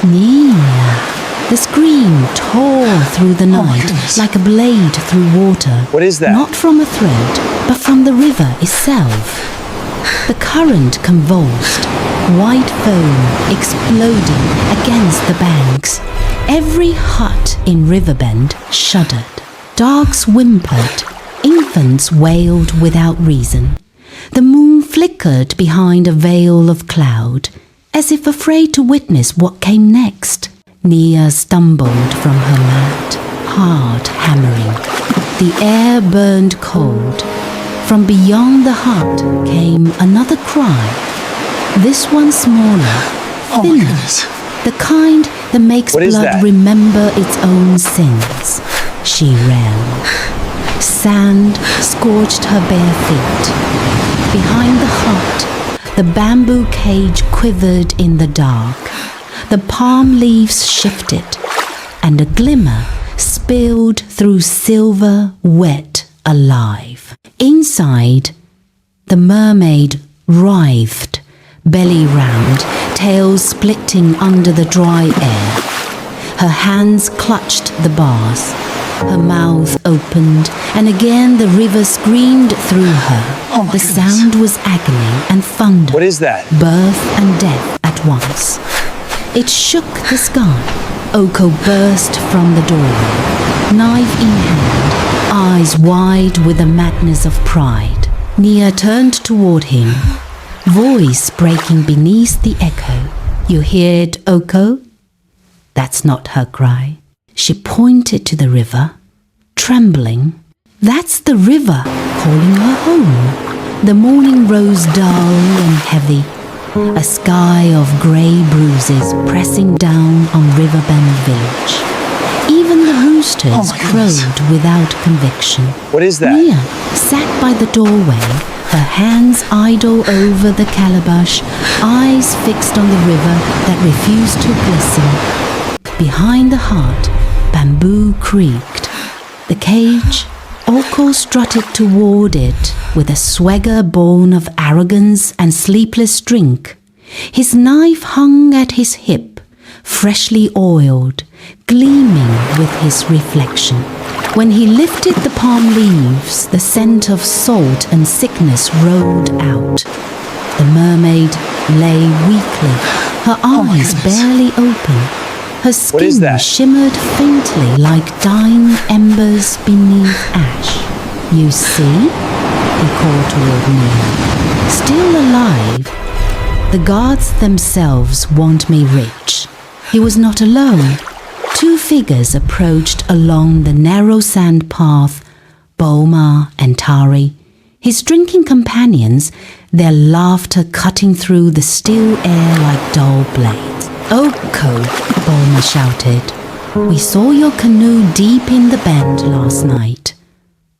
Nia. The scream tore through the night goodness. like a blade through water. What is that? Not from a thread, but from the river itself. The current convulsed, white foam exploding against the banks. Every hut in Riverbend shuddered. Dogs whimpered. Infants wailed without reason. The moon flickered behind a veil of cloud, as if afraid to witness what came next. Nia stumbled from her mat, hard hammering. The air burned cold. From beyond the hut came another cry. This one smaller, Oh my thinner, goodness. the kind that makes What is blood that? remember its own sins. She ran. Sand scorched her bare feet. Behind the hut, the bamboo cage quivered in the dark. The palm leaves shifted, and a glimmer spilled through silver, wet, alive. Inside, the mermaid writhed, belly round, tail splitting under the dry air. Her hands clutched the bars. Her mouth opened, and again the river screamed through her. Oh my The goodness. sound was agony and thunder. What is that? Birth and death at once. It shook the sky. Oko burst from the doorway, knife in hand, eyes wide with the madness of pride. Nia turned toward him, voice breaking beneath the echo. You hear it, Oko? That's not her cry. She pointed to the river, trembling. That's the river calling her home. The morning rose dull and heavy, a sky of grey bruises pressing down on Riverbend Village. Even the roosters Oh my goodness. crowed without conviction. What is that? Nia sat by the doorway, her hands idle over the calabash, eyes fixed on the river that refused to glisten. Behind the hut, bamboo creaked. The cage, Oko strutted toward it with a swagger born of arrogance and sleepless drink. His knife hung at his hip, freshly oiled, gleaming with his reflection. When he lifted the palm leaves, the scent of salt and sickness rolled out. The mermaid lay weakly, her my eyes goodness. barely open. Her What is skin that? shimmered faintly like dying embers beneath ash. You see? He called toward Nia. Still alive. The gods themselves want me rich. He was not alone. Two figures approached along the narrow sand path, Boma and Tari. His drinking companions, their laughter cutting through the still air like dull blades. Oko, Boma shouted. We saw your canoe deep in the bend last night.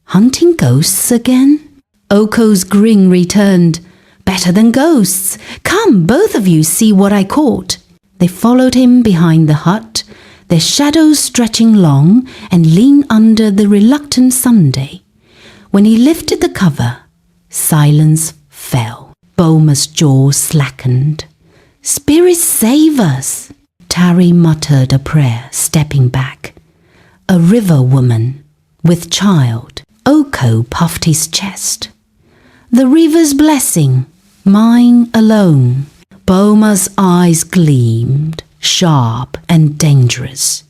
Hunting ghosts again? Oko's grin returned. Better than ghosts. Come, both of you, see what I caught. They followed him behind the hut, their shadows stretching long and lean under the reluctant Sunday. When he lifted the cover, silence fell. Boma's jaw slackened. Spirits save us! Tari muttered a prayer, stepping back. A river woman, with child. Oko puffed his chest. The river's blessing, mine alone. Boma's eyes gleamed, sharp and dangerous.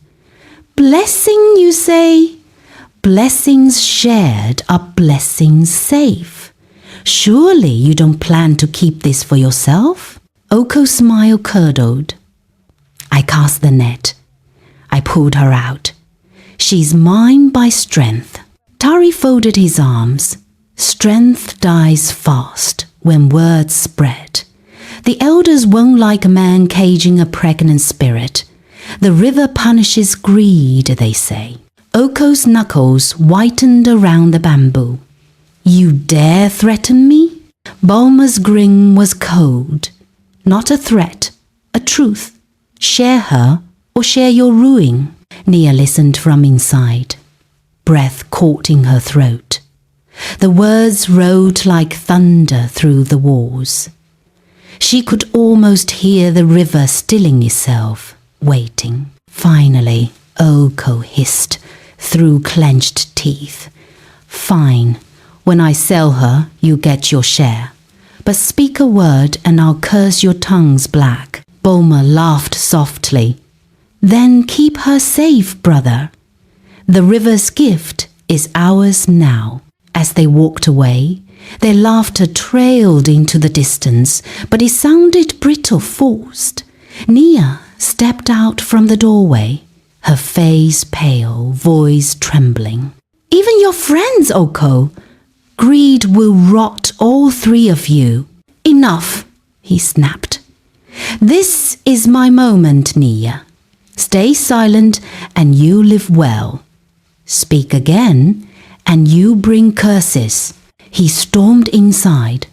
Blessing, you say? Blessings shared are blessings safe. Surely you don't plan to keep this for yourself? Oko's smile curdled. I cast the net. I pulled her out. She's mine by strength. Tari folded his arms. Strength dies fast when words spread. The elders won't like a man caging a pregnant spirit. The river punishes greed, they say. Oko's knuckles whitened around the bamboo. You dare threaten me? Boma's grin was cold. Not a threat, a truth. Share her or share your ruin. Nia listened from inside. Breath caught in her throat. The words rolled like thunder through the walls. She could almost hear the river stilling itself, waiting. Finally, Oko hissed through clenched teeth. Fine, when I sell her, you get your share. But speak a word and I'll curse your tongues black. Boma laughed softly. Then keep her safe, brother. The river's gift is ours now. As they walked away, their laughter trailed into the distance, but it sounded brittle, forced. Nia stepped out from the doorway, her face pale, voice trembling. Even your friends, Oko. Greed will rot all three of you. Enough, he snapped. This is my moment, Nia. Stay silent and you live well. Speak again and you bring curses. He stormed inside,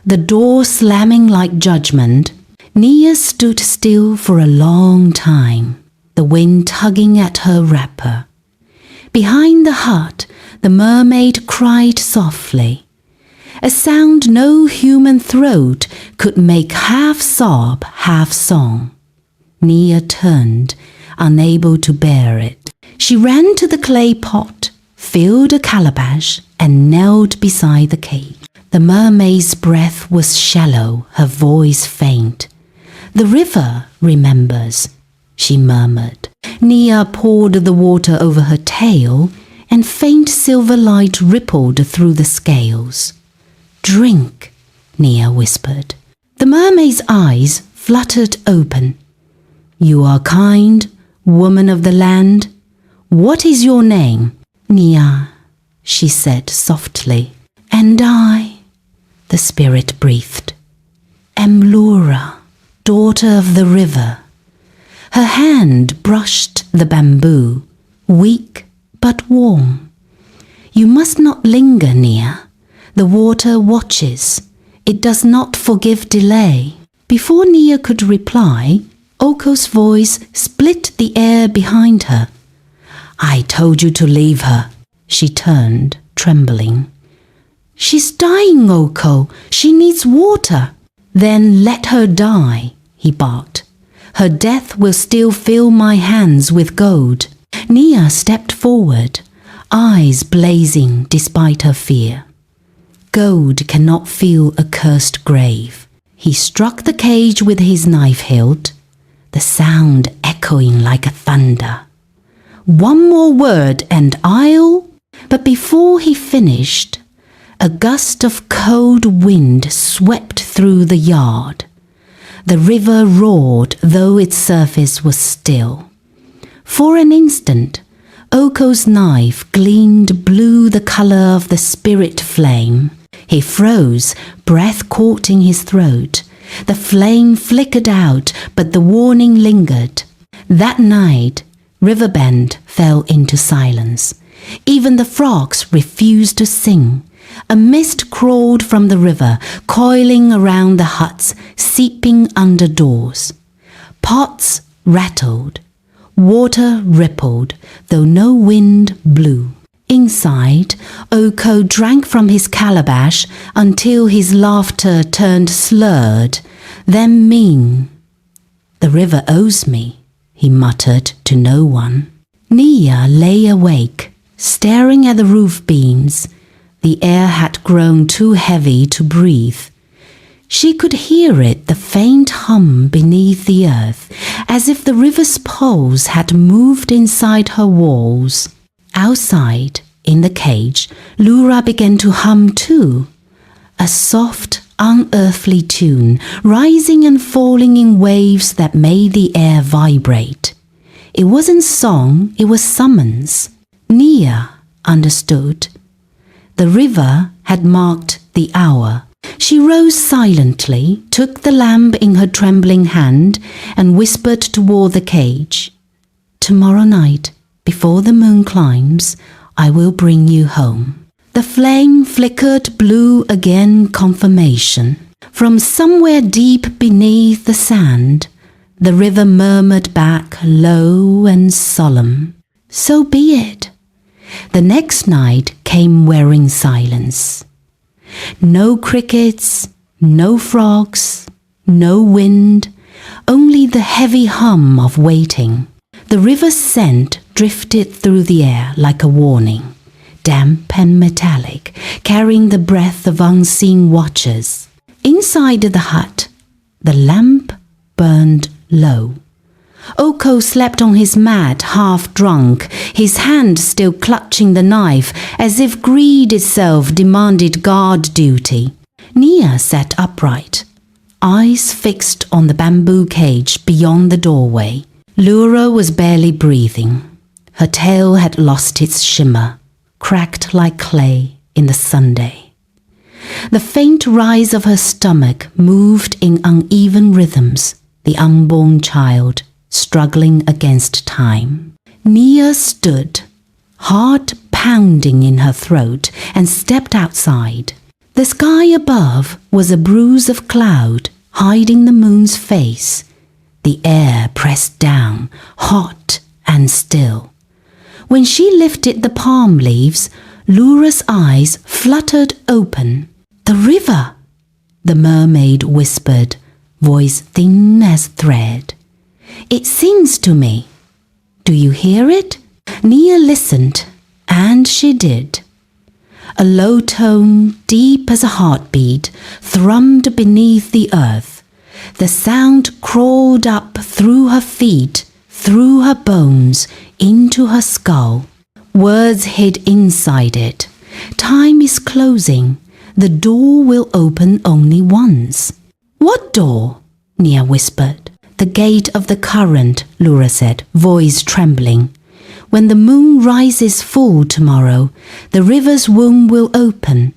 the door slamming like judgment. Nia stood still for a long time, the wind tugging at her wrapper. Behind the hut, the mermaid cried softly, a sound no human throat could make half sob, half song. Nia turned, unable to bear it. She ran to the clay pot, filled a calabash, and knelt beside the cage. The mermaid's breath was shallow, her voice faint. The river remembers, she murmured. Nia poured the water over her tail, and faint silver light rippled through the scales. Drink, Nia whispered. The mermaid's eyes fluttered open. You are kind, woman of the land. What is your name? Nia, she said softly. And I, the spirit breathed, am Laura, daughter of the river. Her hand brushed the bamboo, weak but warm. You must not linger, Nia. The water watches. It does not forgive delay. Before Nia could reply, Oko's voice split the air behind her. I told you to leave her. She turned, trembling. She's dying, Oko. She needs water. Then let her die, he barked. Her death will still fill my hands with gold. Nia stepped forward, eyes blazing despite her fear. Gold cannot fill a cursed grave. He struck the cage with his knife hilt, the sound echoing like a thunder. One more word and I'll... But before he finished, a gust of cold wind swept through the yard. The river roared, though its surface was still. For an instant, Oko's knife gleamed blue, the color of the spirit flame. He froze, breath caught in his throat. The flame flickered out, but the warning lingered. That night, Riverbend fell into silence. Even the frogs refused to sing. A mist crawled from the river, coiling around the huts, seeping under doors. Pots rattled. Water rippled, though no wind blew. Inside, Oko drank from his calabash until his laughter turned slurred, then mean. The river owes me, he muttered to no one. Nia lay awake, staring at the roof beams. The air had grown too heavy to breathe. She could hear it, the faint hum beneath the earth, as if the river's pulse had moved inside her walls. Outside, in the cage, Laura began to hum too, a soft, unearthly tune, rising and falling in waves that made the air vibrate. It wasn't song, it was summons. Nia understood. The river had marked the hour. She rose silently, took the lamp in her trembling hand, and whispered toward the cage. Tomorrow night, before the moon climbs, I will bring you home. The flame flickered blue again, confirmation. From somewhere deep beneath the sand, the river murmured back, low and solemn. So be it. The next night came wearing silence. No crickets, no frogs, no wind, only the heavy hum of waiting. The river's scent drifted through the air like a warning, damp and metallic, carrying the breath of unseen watchers. Inside the hut, the lamp burned low. Oko slept on his mat, half drunk, his hand still clutching the knife, as if greed itself demanded guard duty. Nia sat upright, eyes fixed on the bamboo cage beyond the doorway. Lura was barely breathing. Her tail had lost its shimmer, cracked like clay in the Sunday. The faint rise of her stomach moved in uneven rhythms, the unborn child struggling against time. Nia stood, heart pounding in her throat, and stepped outside. The sky above was a bruise of cloud, hiding the moon's face. The air pressed down, hot and still. When she lifted the palm leaves, Lura's eyes fluttered open. "The river," the mermaid whispered, voice thin as thread. "It sings to me. Do you hear it?" Nia listened, and she did. A low tone, deep as a heartbeat, thrummed beneath the earth. The sound crawled up through her feet, through her bones, into her skull. Words hid inside it. "Time is closing. The door will open only once." "What door?" Nia whispered. "The gate of the current," Lura said, voice trembling. "When the moon rises full tomorrow, the river's womb will open.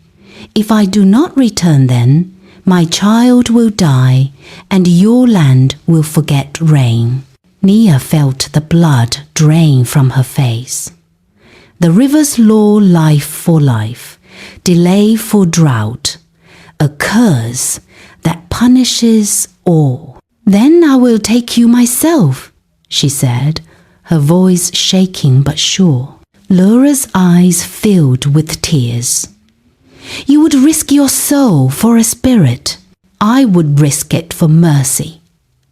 If I do not return then, my child will die, and your land will forget rain." Nia felt the blood drain from her face. The river's law, life for life, delay for drought, a curse that punishes all. "Then I will take you myself," she said, her voice shaking but sure. Lura's eyes filled with tears. "You would risk your soul for a spirit." "I would risk it for mercy,"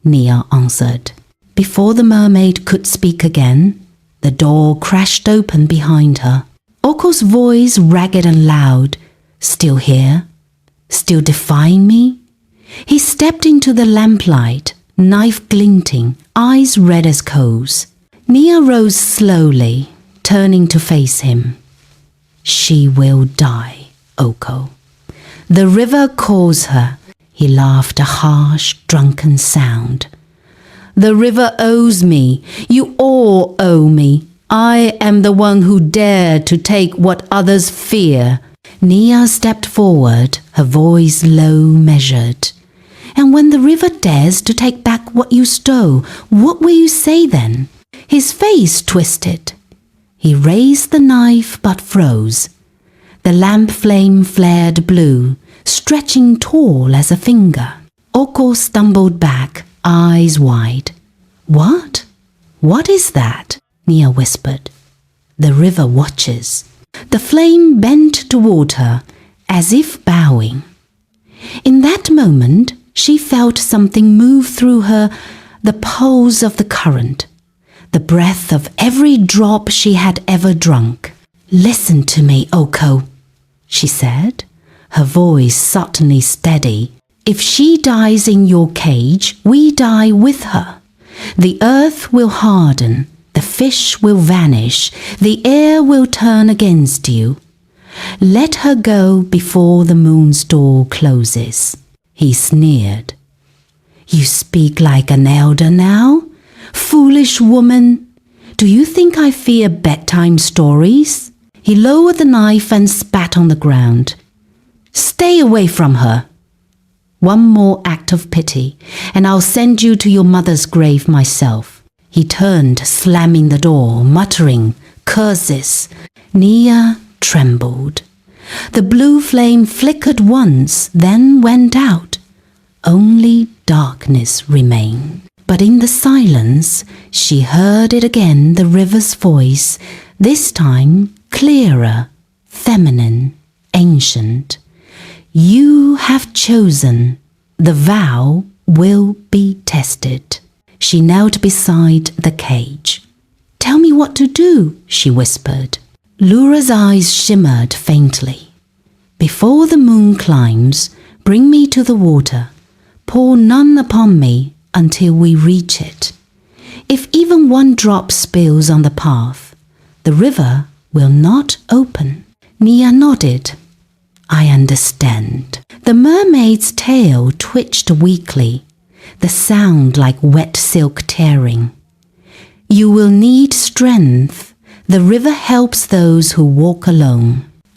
Nia answered. Before the mermaid could speak again, the door crashed open behind her. Oko's voice, ragged and loud. "Still here? Still defying me?" He stepped into the lamplight, knife glinting, eyes red as coals. Nia rose slowly, turning to face him. "She will die, Oko. The river calls her." He laughed a harsh, drunken sound. "The river owes me. You all owe me. I am the one who dared to take what others fear." Nia stepped forward, her voice low measured. "And when the river dares to take back what you stole, what will you say then?" His face twisted. He raised the knife but froze. The lamp flame flared blue, stretching tall as a finger. Oko stumbled back, eyes wide. "What? What is that?" Nia whispered. "The river watches." The flame bent toward her, as if bowing. In that moment, she felt something move through her, the pulse of the current, the breath of every drop she had ever drunk. "Listen to me, Oko," she said, her voice suddenly steady. "If she dies in your cage, we die with her. The earth will harden, the fish will vanish, the air will turn against you. Let her go before the moon's door closes." He sneered. "You speak like an elder now? Foolish woman! Do you think I fear bedtime stories?" He lowered the knife and spat on the ground. "Stay away from her. One more act of pity, and I'll send you to your mother's grave myself." He turned, slamming the door, muttering curses. Nia trembled. The blue flame flickered once, then went out. Only darkness remained. But in the silence, she heard it again, the river's voice, this time clearer, feminine, ancient. "You have chosen. The vow will be tested. She knelt beside the cage. "Tell me what to do," she whispered. Lura's eyes shimmered faintly. "Before the moon climbs, bring me to the water. Pour none upon me until we reach it. If even one drop spills on the path, the river will not open." Nia nodded. "I understand." The mermaid's tail twitched weakly, the sound like wet silk tearing. "You will need strength. The river helps those who walk alone."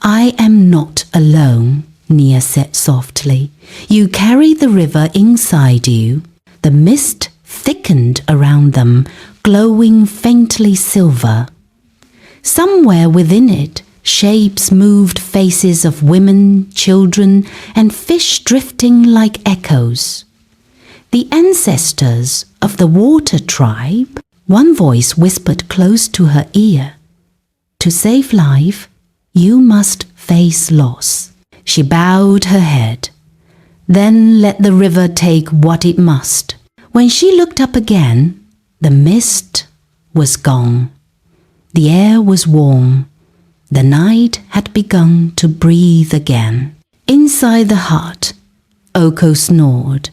"I am not alone," Nia said softly. "You carry the river inside you." The mist thickened around them, glowing faintly silver. Somewhere within it, shapes moved, faces of women, children, and fish drifting like echoes. The ancestors of the water tribe, one voice whispered close to her ear. "To save life, you must face loss." She bowed her head. "Then let the river take what it must." When she looked up again, the mist was gone. The air was warm. The night had begun to breathe again. Inside the hut, Oko snored,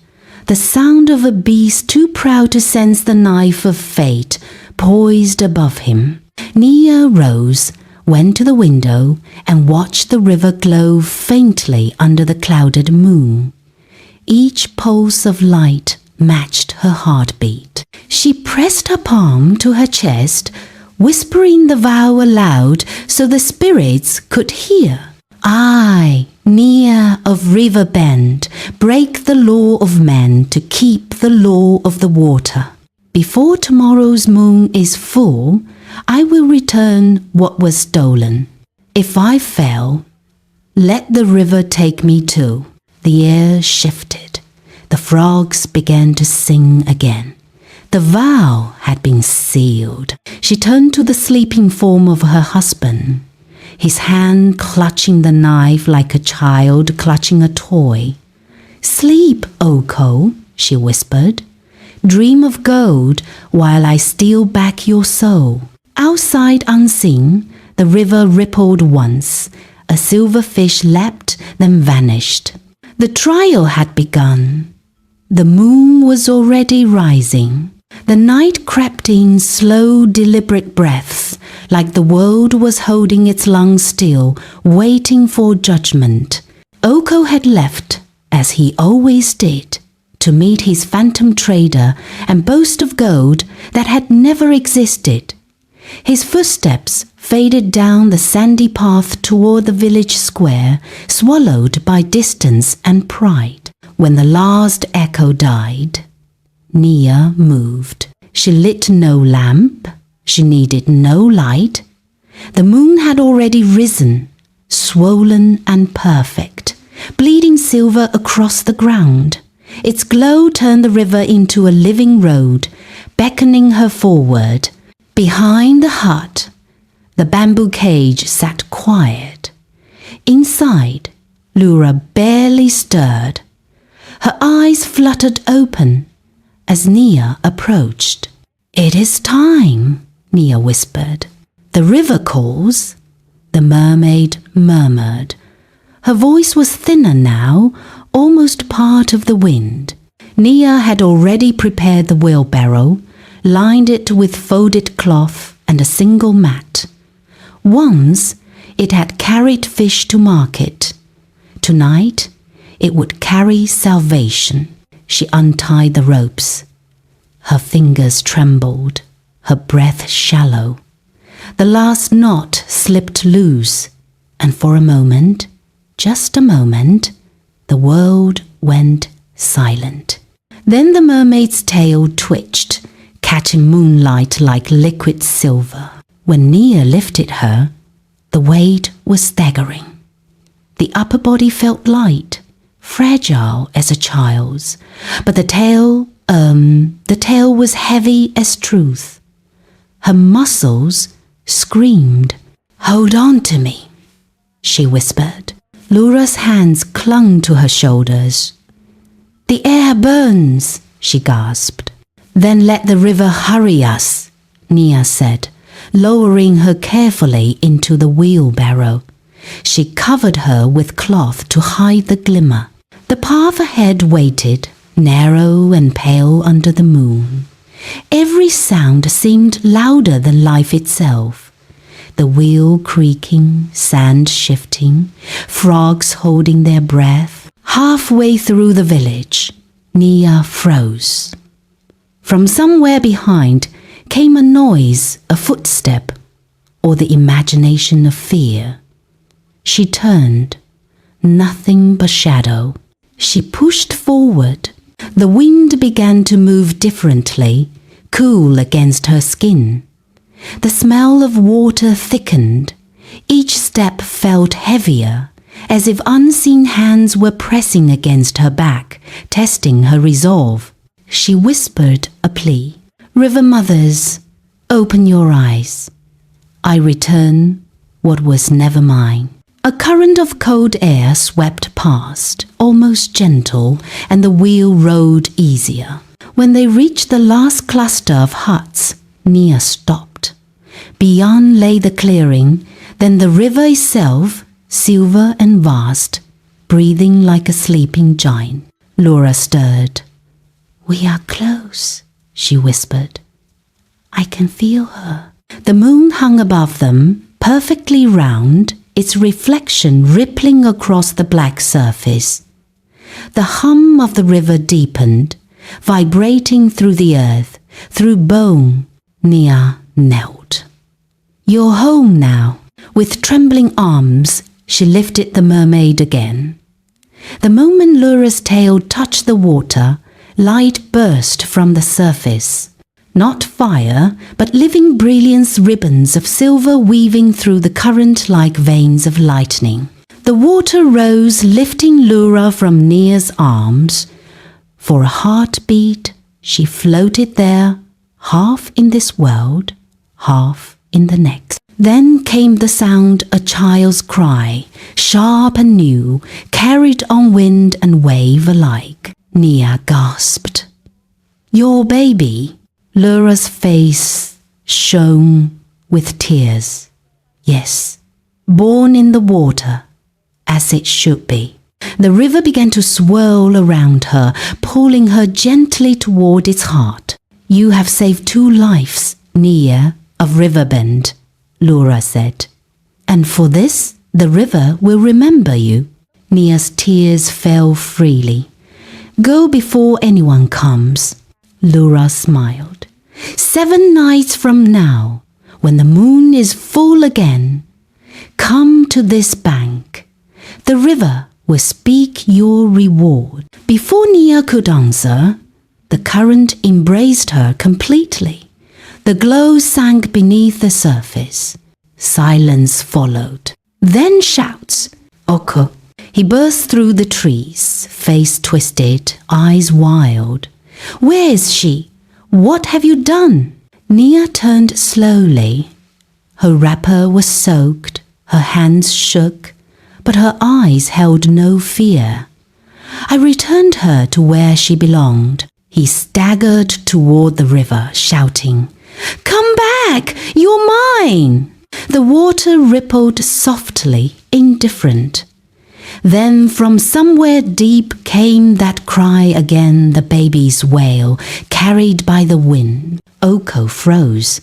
the sound of a beast too proud to sense the knife of fate poised above him. Nia rose, went to the window, and watched the river glow faintly under the clouded moon. Each pulse of light matched her heartbeat. She pressed her palm to her chest, whispering the vow aloud so the spirits could hear. "I, Nia of River Bend, break the law of men to keep the law of the water. Before tomorrow's moon is full, I will return what was stolen. If I fail, let the river take me too." The air shifted. The frogs began to sing again. The vow had been sealed. She turned to the sleeping form of her husband, his hand clutching the knife like a child clutching a toy. "Sleep, Oko," she whispered. "Dream of gold while I steal back your soul." Outside unseen, the river rippled once. A silver fish leapt, then vanished. The trial had begun. The moon was already rising. The night crept in slow, deliberate breaths, like the world was holding its lungs still, waiting for judgment. Oko had left, as he always did, to meet his phantom trader and boast of gold that had never existed. His footsteps faded down the sandy path toward the village square, swallowed by distance and pride. When the last echo died, Nia moved. She lit no lamp. She needed no light. The moon had already risen, swollen and perfect, bleeding silver across the ground. Its glow turned the river into a living road, beckoning her forward. Behind the hut, the bamboo cage sat quiet. Inside, Lura barely stirred. Her eyes fluttered open as Nia approached. "It is time," Nia whispered. "The river calls," the mermaid murmured. Her voice was thinner now, almost part of the wind. Nia had already prepared the wheelbarrow, lined it with folded cloth and a single mat. Once it had carried fish to market. Tonight it would carry salvation. She untied the ropes. Her fingers trembled, her breath shallow. The last knot slipped loose, and for a moment, just a moment, the world went silent. Then the mermaid's tail twitched, catching moonlight like liquid silver. When Nia lifted her, the weight was staggering. The upper body felt light, fragile as a child's, but the tail was heavy as truth. Her muscles screamed. "Hold on to me," she whispered. Lura's hands clung to her shoulders. The air burns, she gasped. Then let the river hurry us, Nia said, lowering her carefully into the wheelbarrow. She covered her with cloth to hide the glimmer. The path ahead waited, narrow and pale under the moon. Every sound seemed louder than life itself. The wheel creaking, sand shifting, frogs holding their breath. Halfway through the village, Nia froze. From somewhere behind came a noise, a footstep, or the imagination of fear. She turned, nothing but shadow. She pushed forward. The wind began to move differently, cool against her skin. The smell of water thickened. Each step felt heavier, as if unseen hands were pressing against her back, testing her resolve. She whispered a plea. River mothers, open your eyes. I return what was never mine. A current of cold air swept past, almost gentle, and the wheel rode easier. When they reached the last cluster of huts, Nia stopped. Beyond lay the clearing, then the river itself, silver and vast, breathing like a sleeping giant. Laura stirred. We are close, she whispered. I can feel her. The moon hung above them, perfectly round, its reflection rippling across the black surface. The hum of the river deepened, vibrating through the earth, through bone. Nia knelt. You're home now. With trembling arms, she lifted the mermaid again. The moment Laura's tail touched the water, light burst from the surface. Not fire, but living brilliance ribbons of silver weaving through the current like veins of lightning. The water rose, lifting Laura from Nia's arms. For a heartbeat, she floated there, half in this world, half in the next. Then came the sound a child's cry, sharp and new, carried on wind and wave alike. Nia gasped. Your baby? Laura's face shone with tears. Yes, born in the water, as it should be. The river began to swirl around her, pulling her gently toward its heart. You have saved 2 lives, Nia of Riverbend, Laura said. And for this, the river will remember you. Nia's tears fell freely. Go before anyone comes. Laura smiled. 7 nights from now, when the moon is full again, come to this bank. The river will speak your reward. Before Nia could answer, the current embraced her completely. The glow sank beneath the surface. Silence followed. Then shouts. Oko. He burst through the trees, face twisted, eyes wild. Where is she? What have you done? Nia turned slowly. Her wrapper was soaked, her hands shook, but her eyes held no fear. I returned her to where she belonged. He staggered toward the river, shouting, Come back! You're mine! The water rippled softly, indifferent. Then from somewhere deep came that cry again, the baby's wail, carried by the wind. Oko froze.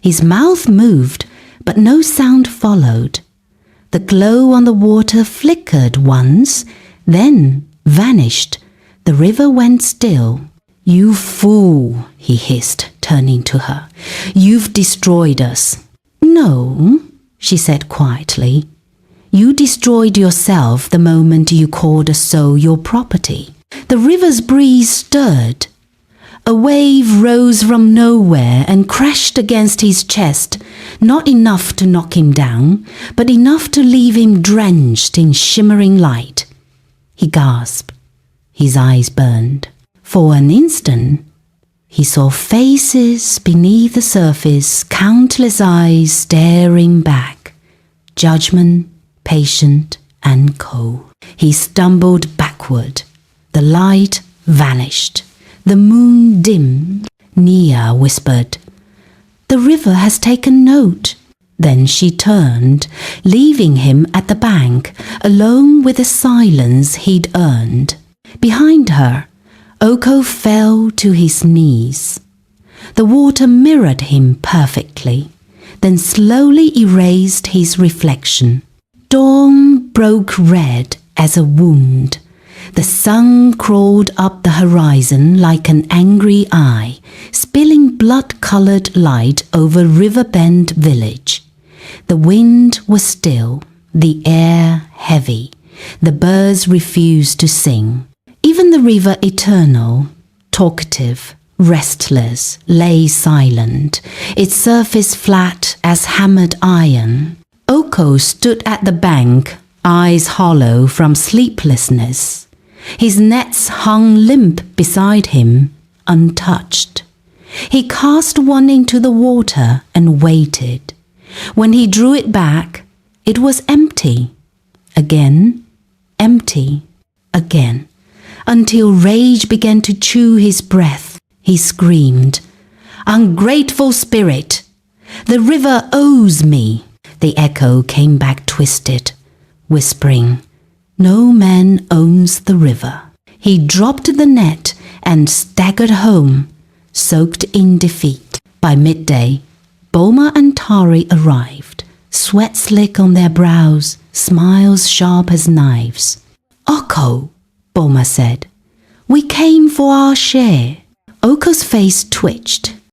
His mouth moved, but no sound followed. The glow on the water flickered once, then vanished. The river went still. You fool, he hissed, turning to her. You've destroyed us. No, she said quietly. You destroyed yourself the moment you called a soul your property. The river's breeze stirred. A wave rose from nowhere and crashed against his chest, not enough to knock him down, but enough to leave him drenched in shimmering light. He gasped. His eyes burned. For an instant, he saw faces beneath the surface, countless eyes staring back. Judgment, patient and cold. He stumbled backward. The light vanished. The moon dimmed. Nia whispered, "The river has taken note." Then she turned, leaving him at the bank, alone with the silence he'd earned. Behind her, Oko fell to his knees. The water mirrored him perfectly, then slowly erased his reflection. Dawn broke red as a wound. The sun crawled up the horizon like an angry eye, spilling blood-colored light over Riverbend village. The wind was still, the air heavy. The birds refused to sing. Even the river eternal, talkative, restless, lay silent, its surface flat as hammered iron. Oko stood at the bank, eyes hollow from sleeplessness. His nets hung limp beside him, untouched. He cast one into the water and waited. When he drew it back, it was empty. Again, empty, again, until rage began to chew his breath. He screamed, "Ungrateful spirit! The river owes me!" The echo came back twisted, whispering, "No man owns the river." He dropped the net and staggered home, soaked in defeat. By midday, Boma and Tari arrived, sweat slick on their brows, smiles sharp as knives. "Oko," Boma said, "we came for our share." Oko's face twitched.